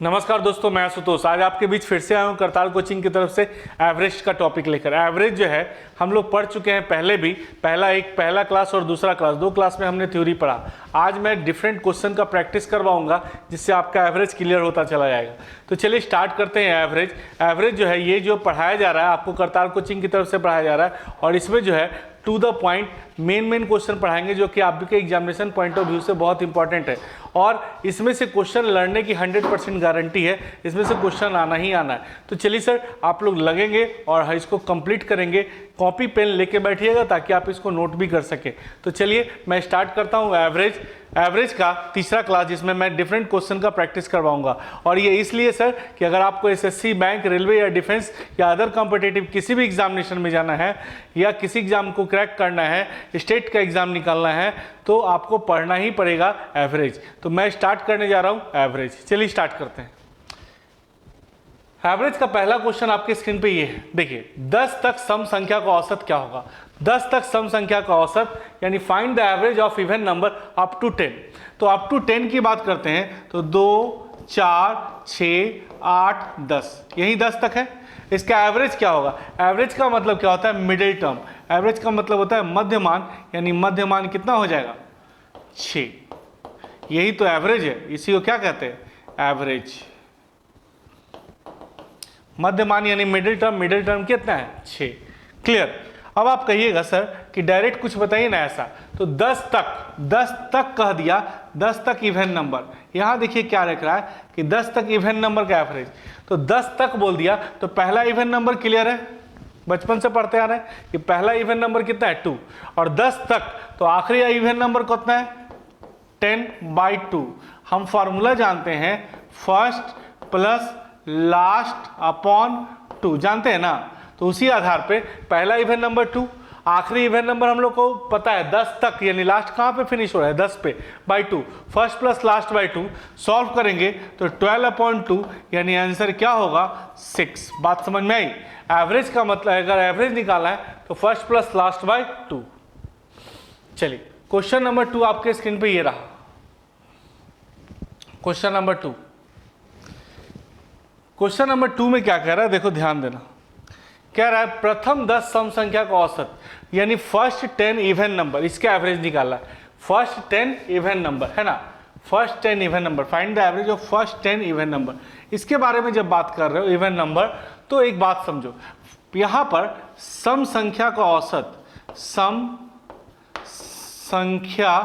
नमस्कार दोस्तों, मैं आशुतोष आज आपके बीच फिर से आया हूँ करताल कोचिंग की तरफ से एवरेज का टॉपिक लेकर। एवरेज जो है हम लोग पढ़ चुके हैं पहले भी, पहला क्लास और दूसरा क्लास, दो क्लास में हमने थ्योरी पढ़ा। आज मैं डिफरेंट क्वेश्चन का प्रैक्टिस करवाऊंगा जिससे आपका एवरेज क्लियर होता चला जाएगा। तो चलिए स्टार्ट करते हैं। एवरेज जो है ये जो पढ़ाया जा रहा है आपको करताल कोचिंग की तरफ से पढ़ाया जा रहा है, और इसमें जो है to the point main question पढ़ाएंगे जो कि आपके एग्जामिनेशन पॉइंट ऑफ व्यू से बहुत इंपॉर्टेंट है। और इसमें से क्वेश्चन लड़ने की 100% गारंटी है, इसमें से क्वेश्चन आना ही आना है। तो चलिए सर, आप लोग लगेंगे और इसको कंप्लीट करेंगे। कॉपी पेन लेके बैठिएगा ताकि आप इसको नोट भी कर सकें। तो चलिए मैं स्टार्ट करता हूँ एवरेज का तीसरा क्लास, जिसमें मैं डिफरेंट क्वेश्चन का प्रैक्टिस करवाऊंगा। और ये इसलिए सर कि अगर आपको एसएससी, बैंक, रेलवे या डिफेंस या अदर कॉम्पिटिटिव किसी भी एग्जामिनेशन में जाना है या किसी एग्जाम को क्रैक करना है, स्टेट का एग्जाम निकालना है, तो आपको पढ़ना ही पड़ेगा एवरेज। तो मैं स्टार्ट करने जा रहा हूँ एवरेज। चलिए स्टार्ट करते हैं। एवरेज का पहला क्वेश्चन आपके स्क्रीन पे ये है, देखिए 10 तक सम संख्या का औसत क्या होगा। 10 तक सम संख्या का औसत यानी find the average of even number up to 10। तो अप टू 10 की बात करते हैं तो 2, 4, 6, 8, 10, यही 10 तक है। इसका एवरेज क्या होगा? एवरेज का मतलब क्या होता है? Middle term. एवरेज का मतलब होता है मध्यमान, यानी मध्यमान कितना हो जाएगा? 6। यही तो एवरेज है, इसी को क्या कहते हैं? एवरेज। मध्यमान यानी मिडिल टर्म कितना है? 6। क्लियर। अब आप कहिएगा सर कि डायरेक्ट कुछ बताइए ना ऐसा। तो 10 तक कह दिया, 10 तक इवन नंबर। यहां देखिए क्या लिख रहा है कि 10 तक इवन नंबर का एवरेज। तो 10 तक बोल दिया तो पहला इवन नंबर क्लियर है, बचपन से पढ़ते आ रहे हैं कि पहला इवन नंबर कितना है? 2। और 10 तक तो आखिरी इवन नंबर कितना है? 10/2। हम फॉर्मूला जानते हैं, फर्स्ट प्लस लास्ट अपॉन 2, जानते हैं ना। तो उसी आधार पे पहला इवन नंबर 2, आखिरी इवन नंबर हम लोग को पता है 10 तक, यानी लास्ट कहाँ पे फिनिश हो रहा है? 10 पे, by 2। First plus last by 2 solve करेंगे तो 12/2 यानी आंसर क्या होगा? 6। बात समझ में आई? एवरेज का मतलब अगर एवरेज निकाला है तो फर्स्ट प्लस लास्ट बाई 2। चलिए क्वेश्चन नंबर 2 आपके स्क्रीन पे ये रहा। क्वेश्चन नंबर 2 में क्या कह रहा है? देखो ध्यान देना। कह रहा है प्रथम 10 सम संख्या का औसत, यानी फर्स्ट 10 इवन नंबर, इसका एवरेज निकाला। फर्स्ट 10 इवन नंबर है ना, first 10 even number, find the average of first 10 even number. इसके बारे में जब बात कर रहे हो इवन नंबर, तो एक बात समझो, यहां पर सम संख्या का औसत, सम संख्या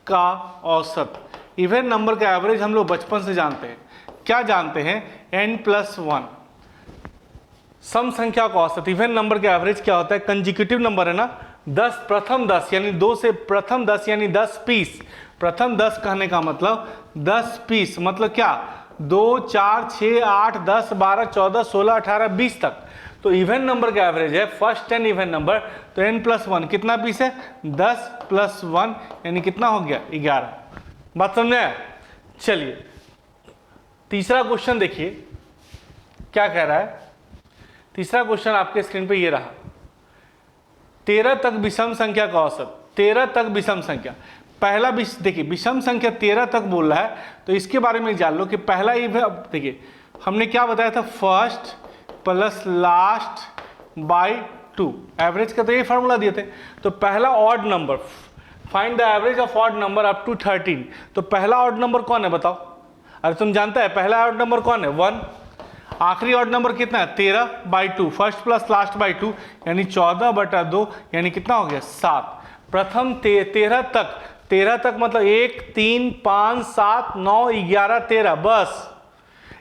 का औसत, इवन नंबर का एवरेज हम लोग बचपन से जानते हैं। क्या जानते हैं? n+1। सम संख्या का औसत, इवन नंबर का एवरेज क्या होता है? कंजिक्यूटिव नंबर है ना, 10 प्रथम 10 यानी 2 से प्रथम 10 यानी 10 पीस। प्रथम 10 कहने का मतलब 10 पीस, मतलब क्या? 2, 4, 6, 8, 10, 12, 14, 16, 18, 20 तक। तो इवन नंबर का एवरेज है फर्स्ट 10 इवन नंबर, तो n+1 कितना पीस है? 10 + 1 यानी कितना हो गया? 11। बात समझ में आया? चलिए तीसरा क्वेश्चन देखिए क्या कह रहा है। तीसरा क्वेश्चन आपके स्क्रीन पे ये रहा। 13 तक विषम संख्या का औसत, 13 तक विषम संख्या। पहला देखिए विषम संख्या 13 तक बोल रहा है, तो इसके बारे में जान लो कि पहला देखिए हमने क्या बताया था? First plus last by 2। Average का तो ये फार्मूला दिए थे। तो पहला odd number, find the average of odd number up to 13। तो पहला ऑड नंबर कौन है बताओ? अरे तुम जानता है पहला ऑड नंबर कौन है? 1। आखिरी ऑड नंबर कितना है? 13/2। फर्स्ट प्लस लास्ट बाई 2 यानी 14/2 यानी कितना हो गया? 7। प्रथम 13 तक मतलब 1, 3, 5, 7, 9, 11, 13, बस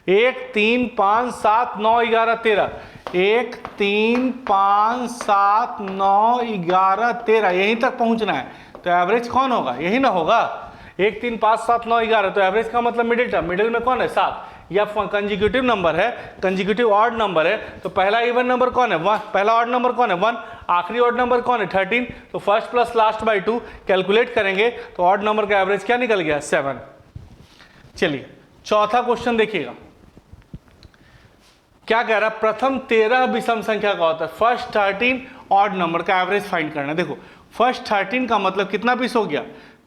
1, 3, 5, 7, 9, 11, 13, 1, 3, 5, 7, 9, 11, 13, यहीं तक पहुंचना है। तो एवरेज कौन होगा? यही ना होगा, 1, 3, 5, 7, 9, 11। तो एवरेज का मतलब मिडिल टर्म, मिडिल में कौन है? 7। या कंजिक्यूटिव नंबर है, कंजिक्यूटिव ऑड नंबर है, तो पहला इवन नंबर कौन है? 1। पहला ऑड नंबर कौन है? 1। आखिरी ऑड नंबर कौन है? 13। तो first plus last by 2 calculate करेंगे तो ऑड नंबर का एवरेज क्या निकल गया? 7। चलिए चौथा क्वेश्चन देखिएगा क्या कह रहा है। प्रथम 13 विषम संख्या का होता है, फर्स्ट 13 ऑड नंबर का एवरेज फाइंड करना है। देखो फर्स्ट 13 का मतलब कितना पीस हो गया?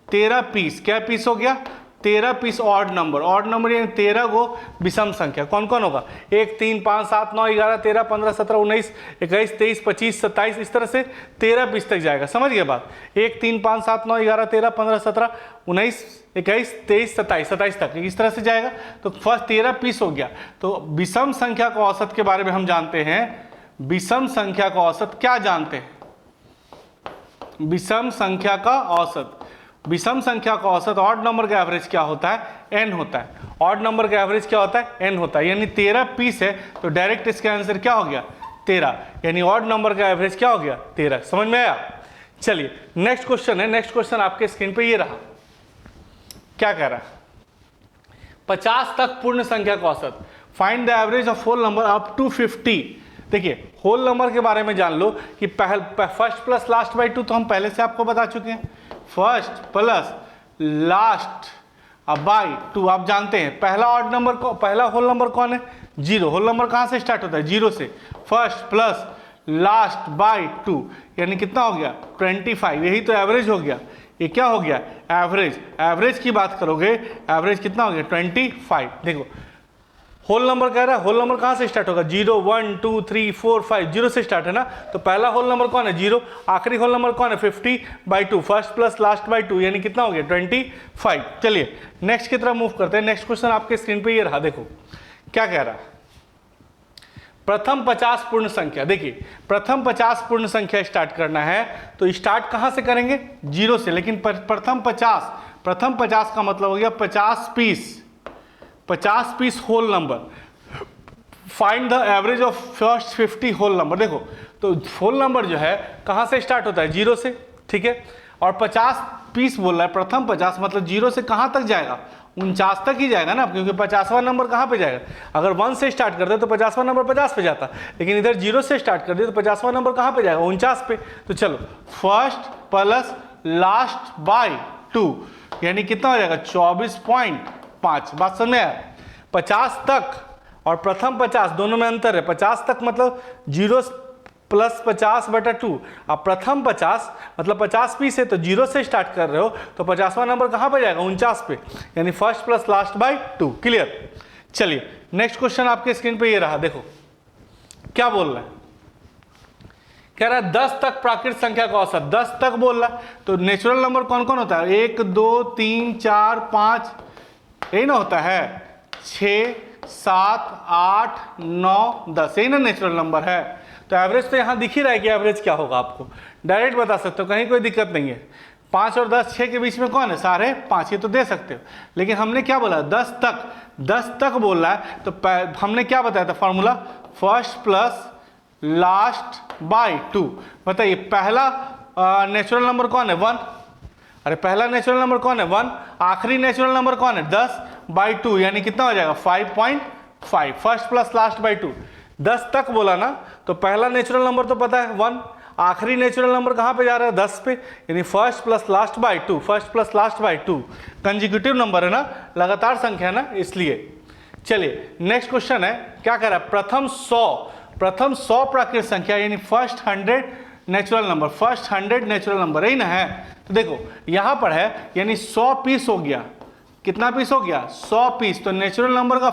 13 पीस। क्या पीस हो गया? 13 पीस ऑड नंबर यानी 13 को विषम संख्या। कौन कौन होगा? 1 3 5 7 9 11 13 15 17 19 21 23 25 27, इस तरह से 13 पीस तक जाएगा। समझ गए बात? 1 3 5 7 9 11 13 15 17 19 21 23 27 तक इस तरह से जाएगा। तो फर्स्ट 13 पीस हो गया। तो विषम संख्या का औसत के बारे में हम जानते हैं। विषम संख्या का औसत क्या जानते हैं? विषम संख्या का औसत, विषम संख्या का औसत ऑड नंबर का एवरेज क्या होता है? n होता है। ऑड नंबर का एवरेज क्या होता है? n होता है। यानी 13 पीस है तो डायरेक्ट इसका आंसर क्या हो गया? 13। यानी ऑड नंबर का एवरेज क्या हो गया? 13। समझ में आया? चलिए नेक्स्ट क्वेश्चन है। नेक्स्ट क्वेश्चन आपके स्क्रीन पे ये रहा। क्या कह रहा है? 50 तक पूर्ण संख्या का औसत, find the average of whole number up to 50। देखिए होल नंबर के बारे में जान लो कि फर्स्ट प्लस लास्ट बाई 2 तो हम पहले से आपको बता चुके हैं। फर्स्ट प्लस लास्ट बाई 2 आप जानते हैं। पहला ऑड नंबर को, पहला होल नंबर कौन है? 0। होल नंबर कहाँ से स्टार्ट होता है? 0 से। फर्स्ट प्लस लास्ट बाई 2 यानी कितना हो गया? 25। यही तो एवरेज हो गया। ये क्या हो गया? एवरेज। एवरेज की बात करोगे, एवरेज कितना हो गया? 25। देखो होल नंबर कह रहा है, होल नंबर कहाँ से स्टार्ट होगा? 0 1 2 3 4 5, 0 से स्टार्ट है ना। तो पहला होल नंबर कौन है? 0। आखिरी होल नंबर कौन है? 50/2। फर्स्ट प्लस लास्ट बाई 2 यानी कितना हो गया? 25। चलिए नेक्स्ट की तरफ मूव करते हैं। नेक्स्ट क्वेश्चन आपके स्क्रीन पे ये रहा। देखो क्या कह रहा है? प्रथम 50 पूर्ण संख्या। देखिए प्रथम 50 पूर्ण संख्या स्टार्ट करना है तो स्टार्ट कहाँ से करेंगे? 0 से। लेकिन प्रथम 50 का मतलब हो गया 50 piece whole number. Find the average of first 50 whole number. देखो तो होल नंबर जो है कहाँ से स्टार्ट होता है? 0 से, ठीक है। और 50 पीस बोल रहा है, प्रथम 50 मतलब 0 से कहाँ तक जाएगा? 49 तक ही जाएगा ना, क्योंकि 50वां नंबर कहाँ पे जाएगा? अगर 1 से स्टार्ट करते तो 50वां नंबर 50 पे जाता, लेकिन इधर 0 से स्टार्ट कर दिया तो 50वां नंबर कहाँ पे जाएगा? 49 पे। तो चलो फर्स्ट प्लस लास्ट बाई 2 यानी कितना हो जाएगा? 24.5। बात समझ में आया? 50 तक और प्रथम 50 दोनों में अंतर है। 50 तक मतलब 0 प्लस 50/2। अब प्रथम 50 मतलब 50 पीस है तो 0 से स्टार्ट कर रहे हो तो 50वां नंबर कहाँ पे जाएगा? 49 पे। यानी first plus last by 2। Clear? चलिए नेक्स्ट क्वेश्चन आपके स्क्रीन पे ये रहा। देखो क्या बोल रहा है? कह रहा है 10 तक प्राकृत संख्या का औसत। 10 तक बोल रहा है तो नेचुरल नंबर कौन कौन होता है? 1 2 3 4 5 यही ना होता है। 6 7 8 9 10 यही ना नेचुरल नंबर है। तो एवरेज तो यहाँ दिख ही रहा है कि एवरेज क्या होगा, आपको डायरेक्ट बता सकते हो, कहीं कोई दिक्कत नहीं है। 5 और 10 6 के बीच में कौन है? सारे 5, ये तो दे सकते हो। लेकिन हमने क्या बोला? 10 तक बोल रहा है तो हमने क्या बताया था formula? First plus last by 2। बताइए पहला नेचुरल नंबर कौन है? 1। अरे पहला नेचुरल नंबर कौन है? 1। आखिरी नेचुरल नंबर कौन है? 10/2 यानी कितना हो जाएगा? 5.5। First plus last by 2। 10 तक बोला ना तो पहला नेचुरल नंबर तो पता है 1। आखिरी नेचुरल नंबर कहाँ पे जा रहा है? 10 पे। यानी first plus last by 2। First plus last by 2 consecutive number है ना, लगातार संख्या है ना, इसलिए। चलिए नेक्स्ट क्वेश्चन है। क्या कह रहा है? प्रथम 100 प्राकृत संख्या यानी first 100 natural number. First 100 natural number यही ना है। तो देखो यहां पर है यानी 100 पीस हो गया। कितना पीस हो गया? 100 पीस। तो नेचुरल नंबर का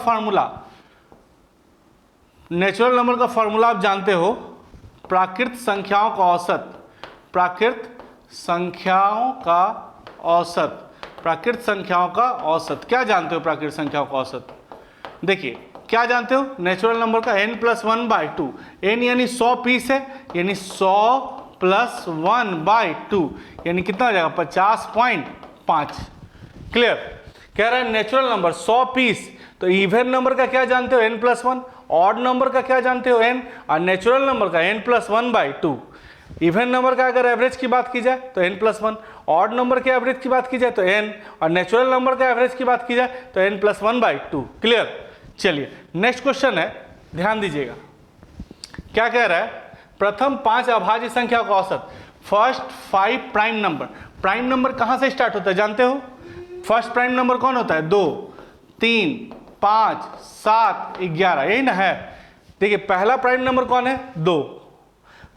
फॉर्मूला आप जानते हो, प्राकृत संख्याओं का औसत। प्राकृत संख्याओं का औसत क्या जानते हो? प्राकृत संख्याओं का औसत देखिए क्या जानते हो? नेचुरल नंबर का n+1/2। n यानी 100 पीस है, यानी 100 + 1/2 यानी कितना हो जाएगा? 50.5। क्लियर? कह रहा है नेचुरल नंबर 100 पीस। तो इवन नंबर का क्या जानते हो? n+1। ऑड नंबर का क्या जानते हो? n। और नेचुरल नंबर का n+1/2। इवन नंबर का अगर एवरेज की बात की जाए तो n+1, ऑड नंबर के एवरेज की बात की जाए तो n, और नेचुरल नंबर का एवरेज की बात की जाए तो n+1/2। क्लियर? चलिए नेक्स्ट क्वेश्चन है, ध्यान दीजिएगा। क्या कह रहा है? प्रथम 5 अभाज्य संख्या का औसत। First 5 prime number. Prime number कहां से स्टार्ट होता है जानते हो? फर्स्ट प्राइम नंबर कौन होता है? 2 3 5 7 11 यही ना है। देखिए पहला प्राइम नंबर कौन है? 2।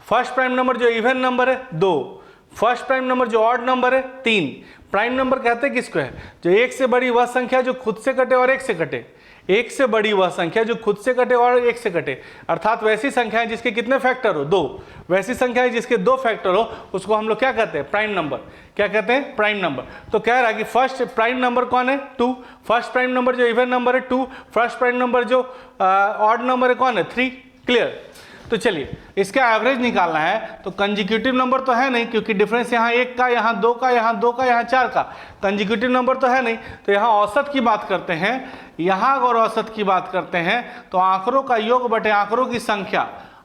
फर्स्ट प्राइम नंबर जो इवन नंबर है 2। फर्स्ट प्राइम नंबर जो ऑड नंबर है 3। प्राइम नंबर कहते हैं किसको है? जो एक से बड़ी वह संख्या जो खुद से कटे और एक से कटे। एक से बड़ी वह संख्या जो खुद से कटे और एक से कटे, अर्थात वैसी संख्याएं जिसके कितने फैक्टर हो? 2। वैसी संख्याएं जिसके 2 फैक्टर हो उसको हम लोग क्या कहते हैं? Prime number. क्या कहते हैं? Prime number. तो कह रहा है कि फर्स्ट प्राइम नंबर कौन है? 2। फर्स्ट प्राइम नंबर जो इवन नंबर है 2। फर्स्ट प्राइम नंबर जो ऑड नंबर है कौन है? 3। क्लियर? तो चलिए इसका एवरेज निकालना है। तो कंजिक्यूटिव नंबर तो है नहीं, क्योंकि डिफरेंस यहाँ 1 का, यहाँ 2 का, यहाँ 2 का, यहाँ 4 का। कंजिक्यूटिव नंबर तो है नहीं, तो यहाँ औसत की बात करते हैं। यहाँ अगर औसत की बात करते हैं तो आंकड़ों का योग बटे आंकड़ों की संख्या,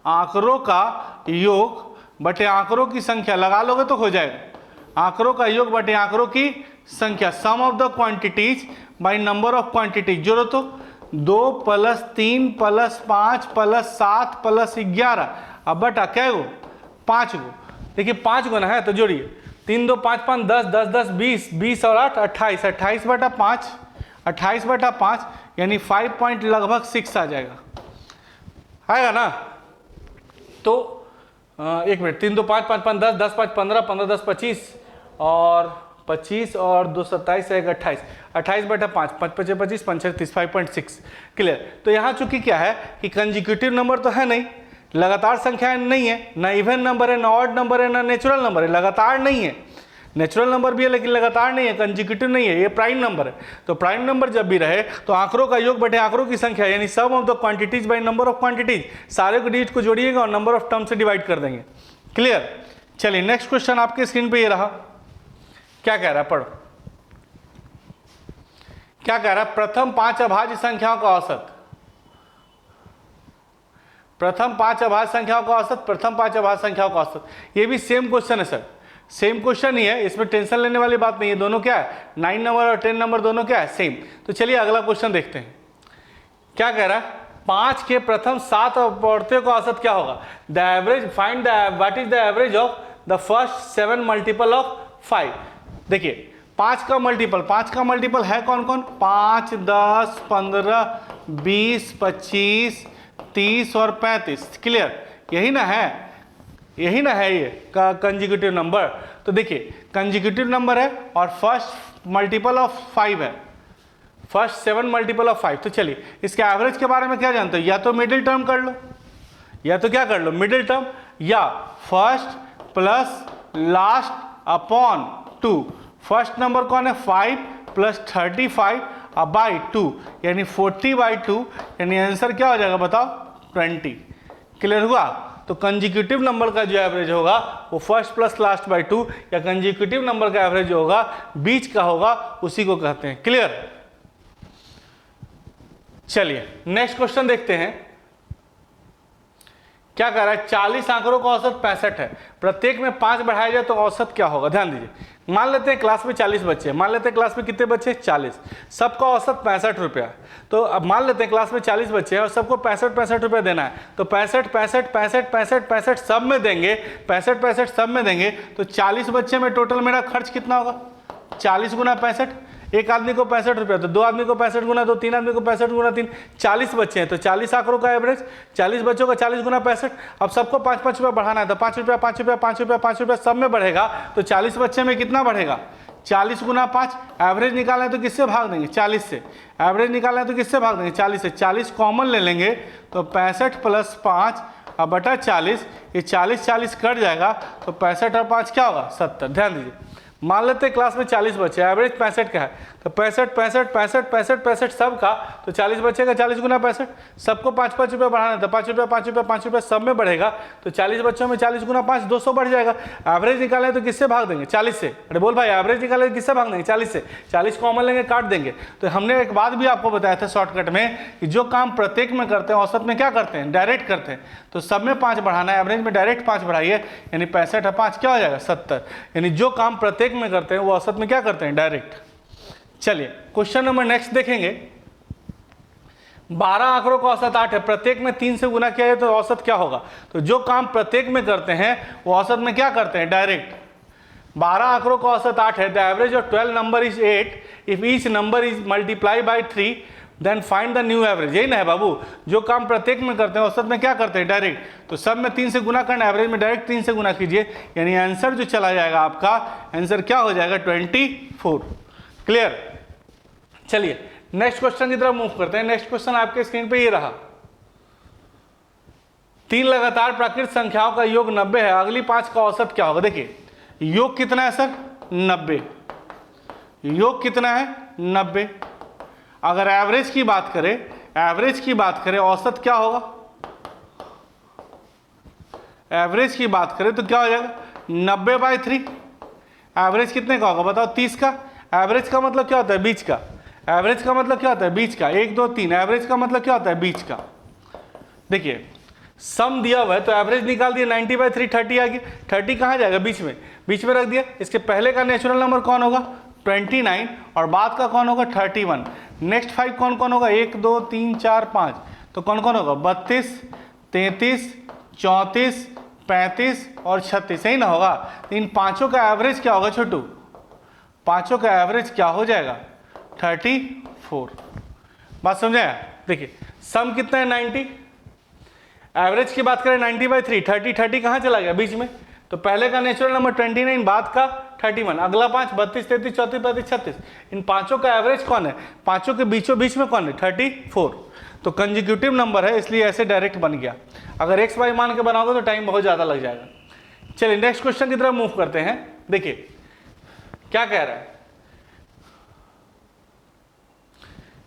आंकड़ों का योग बटे आंकड़ों की संख्या लगा लोगे तो हो जाएगा। आंकड़ों का योग बटे आंकड़ों की संख्या, sum of the quantities by number of quantities. जोड़ो तो 2 + 3 + 5 + 7 + 11। अब बटा क्या गो? 5 गो। देखिए 5 गो ना है, तो जोड़िए 3 2 5 5 10 10 10 20 20 और 8 28। 28 बटा 5, 28 बटा 5 यानी 5 पॉइंट लगभग 6 आ जाएगा। आएगा ना? तो 1 मिनट, 3 2 5 5 5 10 10 5 15 15 10 25 और 25 और 2 27 है 28। 28 बटा 5 5 5 25 5 30 5.6। क्लियर? तो यहाँ चूंकि क्या है कि कंजिक्यूटिव नंबर तो है नहीं, लगातार संख्याएं नहीं है, ना इवन नंबर है, ना ऑड नंबर है, ना नेचुरल नंबर है। लगातार नहीं है, नेचुरल नंबर भी है लेकिन लगातार नहीं है, कंजिक्यूटिव नहीं है, ये प्राइम नंबर है। तो प्राइम नंबर जब भी रहे तो आंकड़ों का योग बटे आंकड़ों की संख्या यानी sum of the quantities by number of quantities, सारे को डिजिट को जोड़िएगा और नंबर ऑफ टर्म से डिवाइड कर देंगे। क्लियर? चलिए नेक्स्ट क्वेश्चन आपके स्क्रीन पे ये रहा। क्या कह रहा है? पढ़ो। क्या कह रहा है? प्रथम 5 अभाज्य संख्याओं का औसत। प्रथम 5 अभाज्य संख्याओं का औसत, प्रथम 5 अभाज्य संख्याओं का औसत। ये भी सेम क्वेश्चन है सर, सेम क्वेश्चन ही है, इसमें टेंशन लेने वाली बात नहीं है। दोनों क्या है? 9 नंबर और 10 नंबर दोनों क्या है? सेम। तो चलिए अगला क्वेश्चन देखते हैं। क्या कह रहा है? 5 के प्रथम 7 अपवर्त्यों का औसत क्या होगा? The average, find the what is the average of the first 7 multiple of 5। देखिए 5 का मल्टीपल है कौन कौन? 5 10 15 20 25 30 और 35। क्लियर? यही ना है, यही ना है ये का कंजिक्यूटिव नंबर। तो देखिए कंजिक्यूटिव नंबर है और फर्स्ट मल्टीपल ऑफ 5 है, फर्स्ट 7 मल्टीपल ऑफ 5। तो चलिए इसके एवरेज के बारे में क्या जानते हो? या तो मिडिल टर्म कर लो, या तो क्या कर लो? मिडिल टर्म, या first plus last upon 2। First number कौन है? 5 + 35 बाई 2 यानी 40/2 यानी आंसर क्या हो जाएगा बताओ? 20। क्लियर हुआ? तो कंजिक्यूटिव नंबर का जो एवरेज होगा वो फर्स्ट प्लस लास्ट बाई 2 या कंजिक्यूटिव नंबर का एवरेज जो होगा बीच का होगा, उसी को कहते हैं। क्लियर? चलिए नेक्स्ट क्वेश्चन देखते हैं। क्या कह रहा है? 40 आंकड़ों का औसत 65 है, प्रत्येक में 5 बढ़ाया जाए तो औसत क्या होगा? ध्यान दीजिए, मान लेते हैं क्लास में 40 बच्चे हैं, मान लेते हैं क्लास में कितने बच्चे? 40, सबका औसत 65 रुपया। तो अब मान लेते हैं क्लास में 40 बच्चे हैं और सबको 65 रुपया देना है, तो 65 सब में देंगे, 65 सब में देंगे, तो 40 बच्चे में टोटल मेरा खर्च कितना होगा? 40 गुना 65, एक आदमी को 65 रुपया, तो 2 आदमी को 65 गुना 2, 3 आदमी को 65 गुना 3, 40 बच्चे हैं तो 40 आंकड़ों का एवरेज, 40 बच्चों का 40 गुना 65। अब सबको 5 रुपया बढ़ाना है तो 5 रुपया 5 रुपया 5 रुपया 5 रुपया सब में बढ़ेगा, तो 40 बच्चे में कितना बढ़ेगा? 40 गुना 5। एवरेज निकालना है तो किससे भाग देंगे? 40 से। एवरेज निकालना है तो किससे भाग देंगे? 40 से। 40 कॉमन ले लेंगे तो 65 + 5 अब बटा 40, ये 40 कट जाएगा तो 65 और 5 क्या होगा? 70। ध्यान दीजिए, मान लेते हैं क्लास में 40 बच्चे, एवरेज 65 का है, तो 65 सब का, तो 40 बच्चे का 40 गुना 65, सबको 5 रुपया बढ़ाना है तो 5 रुपया सब में बढ़ेगा, तो 40 बच्चों में 40 गुना 5 200 बढ़ जाएगा। एवरेज निकालें तो किससे भाग देंगे? 40 से। अरे बोल भाई, एवरेज निकालें तो किससे भाग देंगे? 40 से। 40 कॉमन लेंगे, काट देंगे। तो हमने एक बात भी आपको बताया था शॉर्टकट में कि जो काम प्रत्येक में करते हैं औसत में क्या करते हैं? डायरेक्ट करते हैं। तो सब में 5 बढ़ाना है, एवरेज में डायरेक्ट 5 बढ़ाइए, यानी 65 और 5 क्या हो जाएगा? 70। यानी जो काम प्रत्येक में करते हैं वो औसत में क्या करते हैं? डायरेक्ट। चलिए क्वेश्चन नंबर नेक्स्ट देखेंगे। 12 आंकड़ों का औसत 8 है, प्रत्येक में 3 से गुना किया जाए तो औसत क्या होगा? तो जो काम प्रत्येक में करते हैं वो औसत में क्या करते हैं? डायरेक्ट। 12 आंकड़ों का औसत 8 है, the average of 12 number is 8 if each number is multiply by 3 then find the new average. यही ना है बाबू, जो काम प्रत्येक में करते हैं औसत में क्या करते हैं, डायरेक्ट। तो सब में 3 से गुना करना, एवरेज में डायरेक्ट 3 से गुना कीजिए, यानी आंसर जो चला जाएगा आपका, आंसर क्या हो जाएगा 24। क्लियर। चलिए नेक्स्ट क्वेश्चन की तरफ मूव करते हैं। नेक्स्ट क्वेश्चन आपके स्क्रीन पे ये रहा, 3 लगातार प्राकृत संख्याओं का योग 90 है, अगली 5 का औसत क्या होगा। देखिए योग कितना है सर, 90। योग कितना है, 90। अगर एवरेज की बात करें, एवरेज की बात करें, औसत क्या होगा, एवरेज की बात करें तो क्या हो जाएगा 90/3। एवरेज कितने का होगा बताओ, 30 का। एवरेज का मतलब क्या होता है, बीच का। एवरेज का मतलब क्या होता है, बीच का। 1 2 3, एवरेज का मतलब क्या होता है, बीच का। देखिए सम दिया हुआ है तो एवरेज निकाल दिया, 90/3 30 आ गया। 30 कहाँ जाएगा, बीच में, बीच में रख दिया। इसके पहले का नेचुरल नंबर कौन होगा, 29, और बाद का कौन होगा, 31। नेक्स्ट 5 कौन कौन होगा, 1 2 3 4 5, तो कौन कौन होगा, 32 33 34 35 और 36, सही ना होगा। इन पांचों का एवरेज क्या होगा छोटू, पांचों का एवरेज क्या हो जाएगा 34। बात समझे। देखिए सम कितना है 90, एवरेज की बात करें 90/3, 30 कहाँ चला गया, बीच में। तो पहले का नेचुरल नंबर 29, बाद का 31, अगला 5 32 33 34 35 36। इन पांचों का एवरेज कौन है, पांचों के बीचों बीच में कौन है, 34। तो कंजिक्यूटिव नंबर है, इसलिए ऐसे डायरेक्ट बन गया। अगर x y मान के बनाओगे तो टाइम बहुत ज़्यादा लग जाएगा। चलिए नेक्स्ट क्वेश्चन की तरफ मूव करते हैं। देखिए क्या कह रहा है,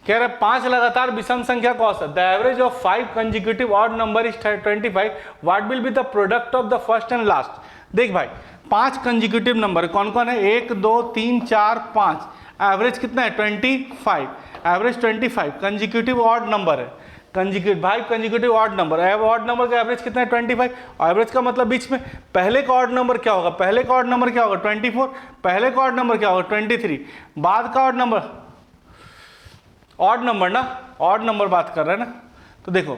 कह रहा है 5 लगातार विषम संख्या का औसत, the average of 5 consecutive odd number is 25, what will be the product of the first and last. देख भाई 5 कंजिक्यूटिव नंबर कौन कौन है, 1 2 3 4 5, एवरेज कितना है 25, एवरेज 25, कंजिक्यूटिव ऑड नंबर है, कंजिक्यूटिव भाई कंजिक्यूटिव ऑड नंबर है। ऑड नंबर का एवरेज कितना है 25, एवरेज का मतलब बीच में। पहले का ऑड नंबर क्या होगा, पहले का ऑड नंबर क्या होगा 24, पहले का ऑड नंबर क्या होगा 23, बाद का ऑड नंबर, ऑड नंबर ना, ऑड नंबर बात कर रहे हैं ना। तो देखो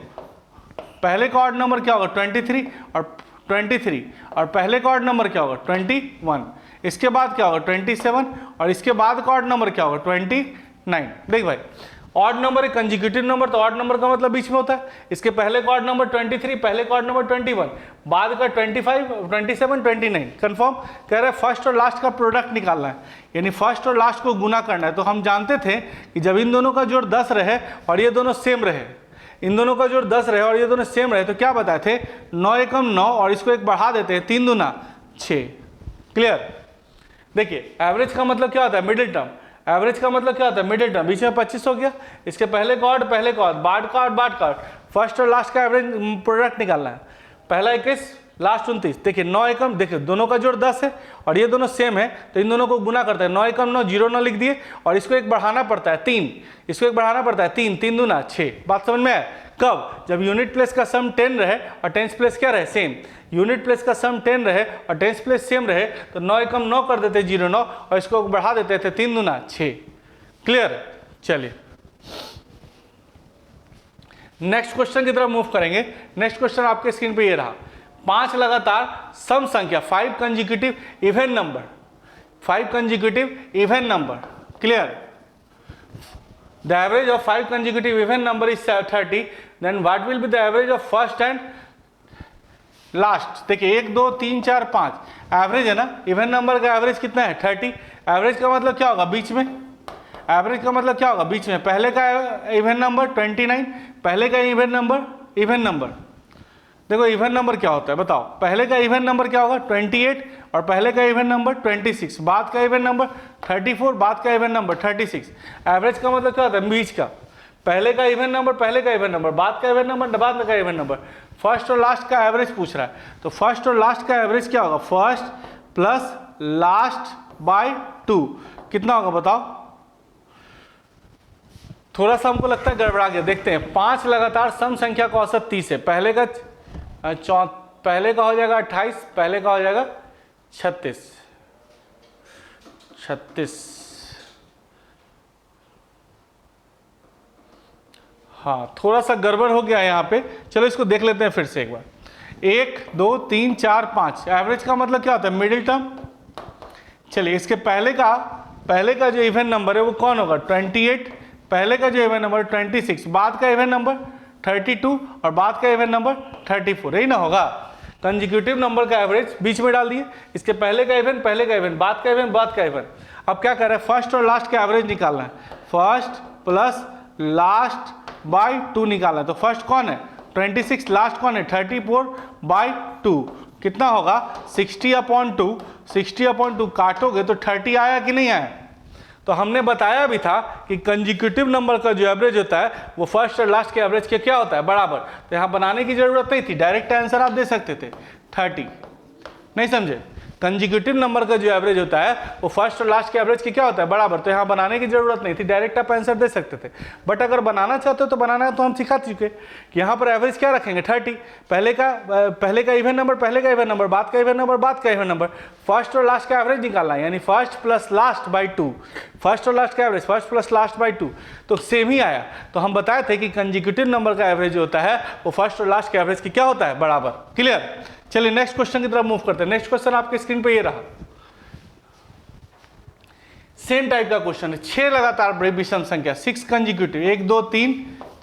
पहले का ऑड नंबर क्या होगा 23 और पहले का ऑड नंबर क्या होगा 21, इसके बाद क्या होगा 27 और इसके बाद का ऑड नंबर क्या होगा 29। देख भाई ऑड नंबर एक कंजिक्यूटिव नंबर, तो ऑड नंबर का मतलब बीच में होता है। इसके पहले का ऑड नंबर 23, पहले का ऑड नंबर 21, बाद का 25 27 29। कंफर्म। कह रहे हैं फर्स्ट और लास्ट का प्रोडक्ट निकालना है, यानी फर्स्ट और लास्ट को गुना करना है। तो हम जानते थे कि जब इन दोनों का जोड़ 10 रहे और ये दोनों सेम रहे, इन दोनों का जोड़ 10 रहे और ये दोनों सेम रहे, तो क्या बताए थे 9 एकम 9 और इसको एक बढ़ा देते हैं 3 दूना 6। क्लियर। देखिए एवरेज का मतलब क्या होता है, मिडिल टर्म। एवरेज का मतलब क्या होता है, मिडिल टर्म। बीच में 25 हो गया, इसके पहले का ऑड, पहले का ऑड, बाद का ऑड, बाद का ऑड। फर्स्ट और लास्ट का एवरेज प्रोडक्ट निकालना है। पहला 21, लास्ट 29। देखिए 9 एकम, देखिए दोनों का जोड़ 10 है और ये दोनों सेम है, तो इन दोनों को गुना करते हैं। 9 एकम 9, 0 9 लिख दिए और इसको एक बढ़ाना पड़ता है 3, इसको एक बढ़ाना पड़ता है 3, 3 दूना 6। बात समझ में आया। कब, जब यूनिट प्लेस का सम 10 रहे और टेंस प्लेस क्या रहे, सेम। यूनिट प्लेस का सम 10 रहे और टेंस प्लेस सेम रहे, तो 9 एकम 9 कर देते 0 9 और इसको बढ़ा देते थे 3 दूना 6। क्लियर। चलिए नेक्स्ट क्वेश्चन की तरफ मूव करेंगे। नेक्स्ट क्वेश्चन आपके स्क्रीन पे ये रहा, 5 लगातार सम संख्या 5 consecutive even number, 5 consecutive even number. Clear. The average of 5 consecutive even number is 30, then what will be the average of first and last. देखिए 1 2 3 4 5 एवरेज है ना, इवन नंबर का एवरेज कितना है 30। एवरेज का मतलब क्या होगा, बीच में। एवरेज का मतलब क्या होगा, बीच में। पहले का इवन नंबर 29, पहले का इवन नंबर। देखो इवन नंबर क्या होता है बताओ, पहले का इवन नंबर क्या होगा 28 और पहले का इवन नंबर 26, बाद का इवन नंबर 34, बाद का इवन नंबर 36। एवरेज का मतलब क्या होता है, बीच का। पहले का इवन नंबर, पहले का इवन नंबर, बाद का इवन नंबर, बाद का इवन नंबर। फर्स्ट और लास्ट का एवरेज पूछ रहा है, तो फर्स्ट और लास्ट का एवरेज क्या होगा, फर्स्ट प्लस लास्ट बाय 2 कितना होगा बताओ। थोड़ा सा हमको लगता है गड़बड़ा गया, देखते हैं। 5 लगातार सम संख्या का औसत 30 है, पहले का हो जाएगा 28, पहले का हो जाएगा 36। हाँ थोड़ा सा गड़बड़ हो गया यहाँ पे, चलो इसको देख लेते हैं फिर से एक बार। 1 2 3 4 5, एवरेज का मतलब क्या होता है, मिडिल टर्म। चलिए इसके पहले का जो इवन नंबर है वो कौन होगा 28 पहले का जो इवन नंबर 26, बाद का इवन नंबर 32 और बाद का इवन नंबर 34, यही ना होगा। कंजिक्यूटिव नंबर का एवरेज बीच में डाल दिए, इसके पहले का इवन, पहले का इवन, बाद का इवन, बाद का इवन। अब क्या कर रहे हैं, फर्स्ट और लास्ट का एवरेज निकालना है, फर्स्ट प्लस लास्ट बाई 2 निकालना है। तो फर्स्ट कौन है 26, लास्ट कौन है 34/2, कितना होगा 60/2, 60/2 काटोगे तो 30 आया कि नहीं आया। तो हमने बताया भी था कि कंजिक्यूटिव नंबर का जो एवरेज होता है वो फर्स्ट और लास्ट के एवरेज के क्या होता है, बराबर। तो यहाँ बनाने की जरूरत नहीं थी, डायरेक्ट आंसर आप दे सकते थे 30। नहीं समझे, कंजिक्यूटिव नंबर का जो एवरेज होता है वो फर्स्ट और लास्ट के एवरेज की क्या होता है, बराबर। तो यहाँ बनाने की जरूरत नहीं थी, डायरेक्ट आप आंसर दे सकते थे। बट अगर बनाना चाहते हो तो बनाना है तो हम सिखा चुके कि यहाँ पर एवरेज क्या रखेंगे 30, पहले का इवन नंबर, पहले का इवन नंबर, बाद का इवन नंबर, बाद का इवन नंबर, फर्स्ट और लास्ट का एवरेज निकालना है, यानी first plus last by 2, first और लास्ट का average first plus last by 2, तो सेम ही आया। तो हम बताए थे कि कंजिक्यूटिव नंबर का एवरेज होता है वो फर्स्ट और लास्ट के एवरेज की क्या होता है, बराबर। क्लियर। चलिए नेक्स्ट क्वेश्चन की तरफ मूव करते हैं। नेक्स्ट क्वेश्चन आपके स्क्रीन पे ये रहा, सेम टाइप का क्वेश्चन है। 6 लगातार विषम संख्या, 6 consecutive, 1 2 3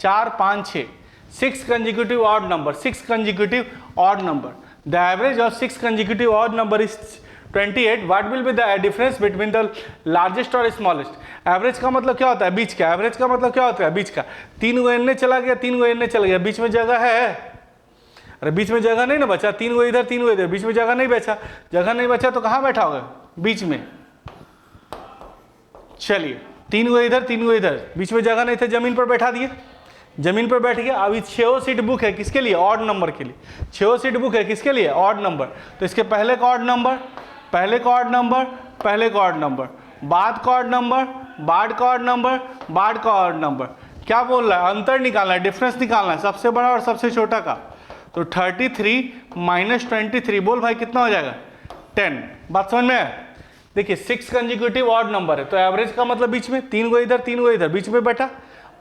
4 5 6, 6 consecutive odd number, 6 consecutive odd number, the average of 6 consecutive odd number is 28, what will be the difference between the largest और स्मॉलेस्ट। एवरेज का मतलब क्या होता है, बीच का। एवरेज का मतलब क्या होता है, बीच का। 3 गो इनने चला गया, 3 गो इनने चला गया, बीच में जगह है, अरे बीच में जगह नहीं ना बचा, 3 गो इधर 3 गो इधर, बीच में जगह नहीं बचा। जगह नहीं बचा तो कहाँ बैठा होगा, बीच में। चलिए 3 गो इधर 3 गो इधर, बीच में जगह नहीं थे, जमीन पर बैठा दिए, जमीन पर बैठ गया। अभी 6 सीट बुक है किसके लिए, ऑड नंबर के लिए। 6 सीट बुक है किसके लिए, ऑड नंबर। तो इसके पहले का ऑड नंबर, पहले का ऑड नंबर, पहले का ऑड नंबर, बाद का ऑड नंबर, बाद का ऑड नंबर, बाद का ऑड नंबर। क्या बोल रहा है, अंतर निकालना है, डिफरेंस निकालना है, सबसे बड़ा और सबसे छोटा का। तो 33 माइनस 23, बोल भाई कितना हो जाएगा 10। बात समझ में आया। देखिए 6 कंजिक्यूटिव ऑड नंबर है, तो एवरेज का मतलब बीच में, 3 गो इधर 3 गो इधर, बीच में बैठा,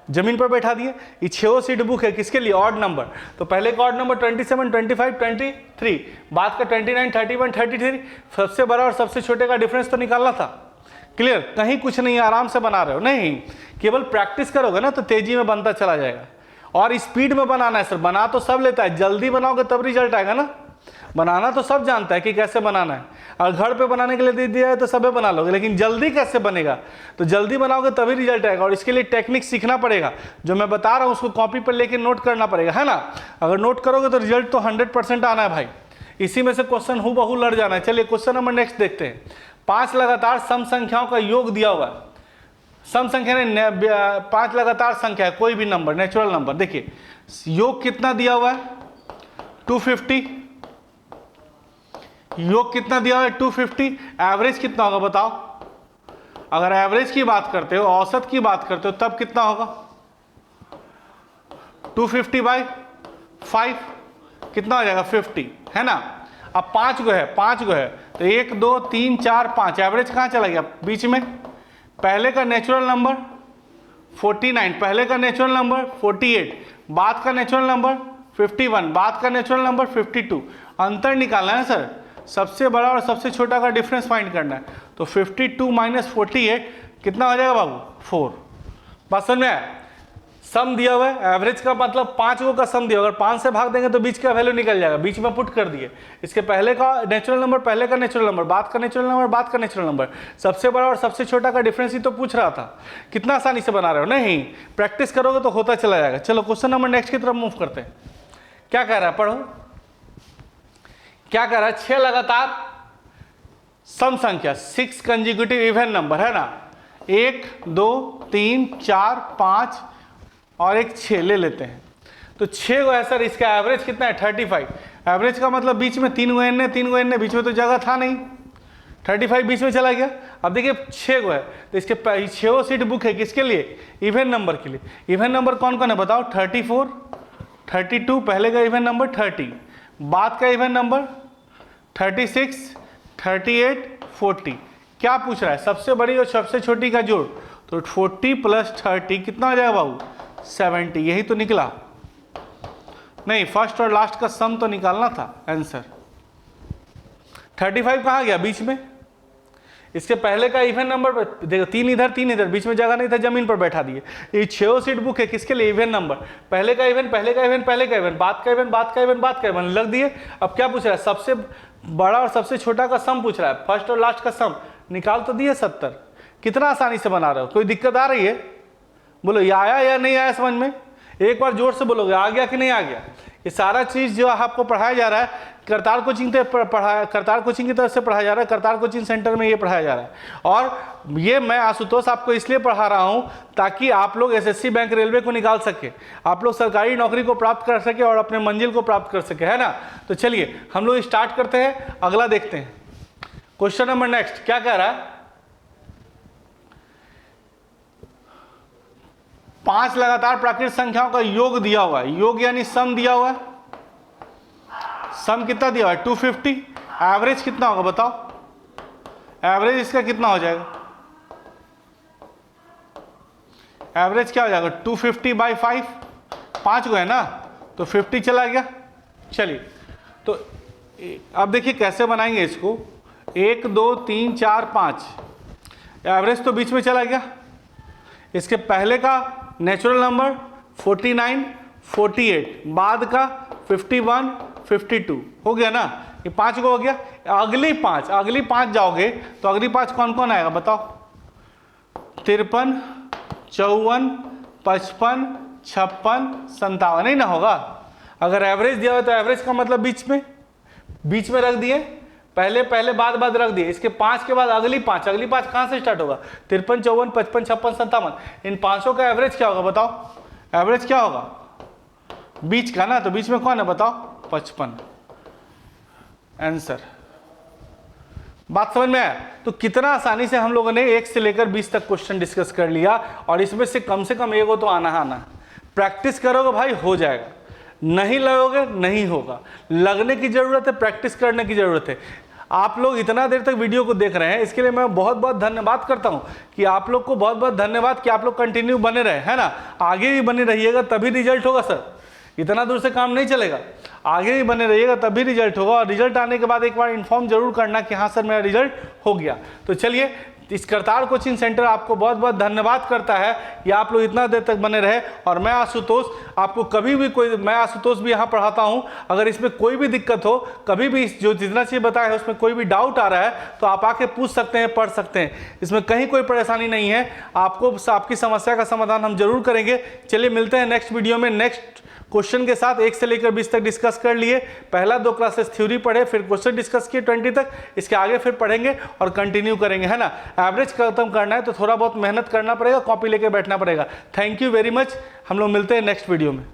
जमीन पर बैठा दिए। ये 6 सीट बुक है किसके लिए, ऑड नंबर। तो पहले का ऑड नंबर 27 25 23, बाद का 29 31 33, सबसे बड़ा और सबसे छोटे का डिफरेंस तो निकालना था। क्लियर। कहीं कुछ नहीं, आराम से बना रहे हो, नहीं केवल प्रैक्टिस करोगे ना तो तेजी में बनता चला जाएगा। और स्पीड में बनाना है सर, बना तो सब लेता है, जल्दी बनाओगे तब रिजल्ट आएगा ना। बनाना तो सब जानता है कि कैसे बनाना है, और घर पे बनाने के लिए दे दिया है तो सबे बना लोगे, लेकिन जल्दी कैसे बनेगा, तो जल्दी बनाओगे तभी रिजल्ट आएगा। और इसके लिए टेक्निक सीखना पड़ेगा, जो मैं बता रहा हूँ उसको कॉपी पर लेके नोट करना पड़ेगा, है ना। अगर नोट करोगे तो रिजल्ट तो 100% आना है भाई। इसी में से क्वेश्चन हूबहू लड़ जाना है। चलिए क्वेश्चन नंबर नेक्स्ट देखते हैं। 5 लगातार सम संख्याओं का योग दिया हुआ है। सम संख्या ने 5 लगातार संख्या है, कोई भी नंबर, नेचुरल नंबर। देखिए योग कितना दिया हुआ है 250, योग कितना दिया हुआ है 250, एवरेज कितना होगा बताओ। अगर एवरेज की बात करते हो, औसत की बात करते हो, तब कितना होगा 250/5, कितना हो जाएगा 50, है ना। अब 5 गो है, 5 गो है, तो 1 2 3 4 5, एवरेज कहाँ चला गया बीच में। पहले का नेचुरल नंबर 49, पहले का नेचुरल नंबर 48, बाद का नेचुरल नंबर 51, बाद का नेचुरल नंबर 52। अंतर निकालना है सर, सबसे बड़ा और सबसे छोटा का डिफरेंस फाइंड करना है। तो 52 माइनस 48 कितना हो जाएगा बाबू 4। बात समझ में आया। सम दिया हुआ है, एवरेज का मतलब 5 गो का सम दिया, अगर 5 से भाग देंगे तो बीच का वैल्यू निकल जाएगा, बीच में पुट कर दिए। इसके पहले का नेचुरल नंबर, पहले का नेचुरल नंबर, बाद का नेचुरल नंबर, बाद का नेचुरल नंबर, सबसे बड़ा और सबसे छोटा का डिफरेंस ही तो पूछ रहा था। कितना आसानी से बना रहे हो, नहीं प्रैक्टिस करोगे तो होता चला जाएगा। चलो क्वेश्चन नंबर नेक्स्ट की तरफ मूव करते हैं। क्या कह रहा है, पढ़ो क्या कह रहा है। 6 लगातार सम संख्या, 6 कंजिक्यूटिव इवन नंबर, है ना। 1 2 3 4 5 और एक 6 ले लेते हैं। तो 6 गो है सर, इसका एवरेज कितना है 35। एवरेज का मतलब बीच में 3 गो एन, 3 गो एन, बीच में तो जगह था नहीं, 35 बीच में चला गया। अब देखिए 6 गो है, तो इसके 6 सीट बुक है किसके लिए, इवन नंबर के लिए। इवन नंबर कौन कौन है बताओ, 34 32, पहले का इवन नंबर 30, बाद का इवन नंबर 36 38 40। क्या पूछ रहा है, सबसे बड़ी और सबसे छोटी का जोड़। तो 40 प्लस 30 कितना हो जाएगा बाबू 70। यही तो निकला, नहीं फर्स्ट और लास्ट का सम तो निकालना था आंसर। 35 कहाँ गया बीच में, इसके पहले का इवन नंबर देखो, 3 इधर, बीच में जगह नहीं था, जमीन पर बैठा दिए। ये 6 सीट बुक है, किसके लिए? इवन नंबर, पहले का इवन, बाद का इवन लग दिए। अब क्या पूछ रहा है? सबसे बड़ा और सबसे छोटा का सम पूछ रहा है, फर्स्ट और लास्ट का सम निकाल तो दिए 70। कितना आसानी से बना रहे हो, कोई दिक्कत आ रही है? बोलो ये आया या नहीं आया समझ में? एक बार जोर से बोलोगे आ गया कि नहीं आ गया। ये सारा चीज जो आपको पढ़ाया जा रहा है करतार कोचिंग की तरफ से पढ़ाया जा रहा है, करतार कोचिंग सेंटर में ये पढ़ाया जा रहा है। और ये मैं आशुतोष आपको इसलिए पढ़ा रहा हूँ ताकि आप लोग एसएससी, बैंक, रेलवे को निकाल सके, आप लोग सरकारी नौकरी को प्राप्त कर सके और अपने मंजिल को प्राप्त कर सके, है ना। तो चलिए हम लोग स्टार्ट करते हैं, अगला देखते हैं। क्वेश्चन नंबर नेक्स्ट क्या कह रहा है? 5 लगातार प्राकृतिक संख्याओं का योग दिया हुआ है, योग यानी सम दिया हुआ है। सम कितना दिया हुआ है? 250। एवरेज कितना होगा बताओ? एवरेज इसका कितना हो जाएगा? एवरेज क्या हो जाएगा? 250/5, 5 को है ना, तो 50 चला गया। चलिए तो अब देखिए कैसे बनाएंगे इसको। 1 2 3 4 5, एवरेज तो बीच में चला गया। इसके पहले का नेचुरल नंबर 49, 48, बाद का 51, 52 हो गया ना, ये 5 को हो गया। अगली 5 जाओगे तो अगली 5 कौन कौन आएगा बताओ? 53, 54, 55, 56, 57 नहीं ना होगा। अगर एवरेज दिया हो तो एवरेज का मतलब बीच में रख दिए, पहले बाद रख दिए। इसके 5 के बाद अगली 5 कहाँ से स्टार्ट होगा? 53, 54, 55, 56, 57। इन 500 का एवरेज क्या होगा बताओ? एवरेज क्या होगा? बीच का ना, तो बीच में कौन है बताओ? 55। आंसर। बात समझ में आया? तो कितना आसानी से हम लोगों ने 1 से लेकर 20 तक क्वेश्चन डिस्कस कर लिया, और इसमें से कम एक तो आना। प्रैक्टिस करोगे भाई हो जाएगा, नहीं लगोगे नहीं होगा। लगने की जरूरत है, प्रैक्टिस करने की जरूरत है। आप लोग इतना देर तक वीडियो को देख रहे हैं, इसके लिए मैं बहुत बहुत धन्यवाद करता हूं कि आप लोग को बहुत बहुत धन्यवाद कि आप लोग कंटिन्यू बने रहे, है ना। आगे भी बने रहिएगा तभी रिजल्ट होगा सर, इतना दूर से काम नहीं चलेगा। आगे भी बने रहिएगा तभी रिजल्ट होगा, और रिजल्ट आने के बाद एक बार इन्फॉर्म जरूर करना कि हाँ सर मेरा रिजल्ट हो गया। तो चलिए, इस करतार कोचिंग सेंटर आपको बहुत बहुत धन्यवाद करता है कि आप लोग इतना देर तक बने रहे। और मैं आशुतोष आपको कभी भी मैं आशुतोष भी यहाँ पढ़ाता हूँ। अगर इसमें कोई भी दिक्कत हो, कभी भी जो जितना चीज़ बताया है उसमें कोई भी डाउट आ रहा है तो आप आके पूछ सकते हैं, पढ़ सकते हैं। इसमें कहीं कोई परेशानी नहीं है, आपकी समस्या का समाधान हम जरूर करेंगे। चलिए मिलते हैं नेक्स्ट वीडियो में नेक्स्ट क्वेश्चन के साथ। 1 से लेकर 20 तक डिस्कस कर लिए। पहला 2 क्लासेस थ्योरी पढ़े, फिर क्वेश्चन डिस्कस किए 20 तक। इसके आगे फिर पढ़ेंगे और कंटिन्यू करेंगे, है ना। एवरेज खत्म करना है तो थोड़ा बहुत मेहनत करना पड़ेगा, कॉपी लेके बैठना पड़ेगा। Thank you very much. हम लोग मिलते हैं नेक्स्ट वीडियो में।